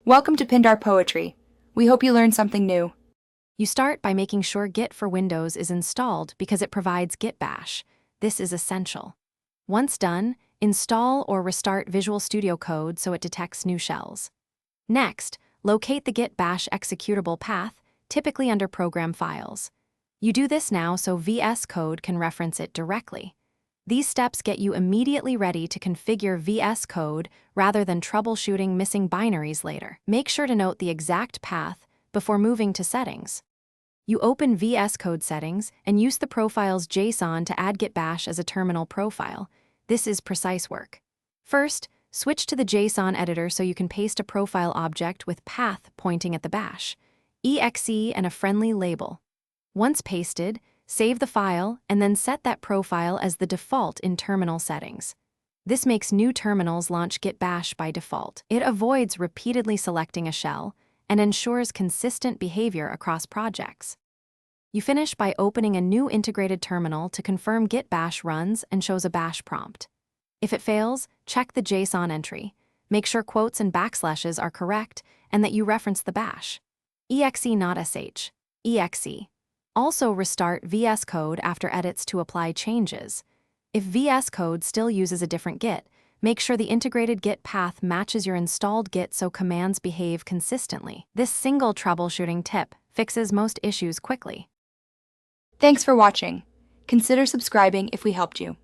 Welcome to Pindar Poetry. We hope you learned something new. You start by making sure Git for Windows is installed because it provides Git Bash. This is essential. Once done, install or restart Visual Studio Code so it detects new shells. Next, locate the Git Bash executable path, typically under Program Files. You do this now so Vscode can reference it directly. These steps get you immediately ready to configure Vscode rather than troubleshooting missing binaries later. Make sure to note the exact path before moving to settings. You open Vscode settings and use the profile's JSON to add Git Bash as a terminal profile. This is precise work. First, switch to the JSON editor so you can paste a profile object with path pointing at the bash, exe and a friendly label. Once pasted, save the file and then set that profile as the default in terminal settings. This makes new terminals launch Git Bash by default. It avoids repeatedly selecting a shell and ensures consistent behavior across projects. You finish by opening a new integrated terminal to confirm Git Bash runs and shows a bash prompt. If it fails, check the JSON entry. Make sure quotes and backslashes are correct and that you reference the bash. exe not sh. exe. Also restart Vscode after edits to apply changes. If Vscode still uses a different Git, make sure the integrated Git path matches your installed Git so commands behave consistently. This single troubleshooting tip fixes most issues quickly. Thanks for watching. Consider subscribing if we helped you.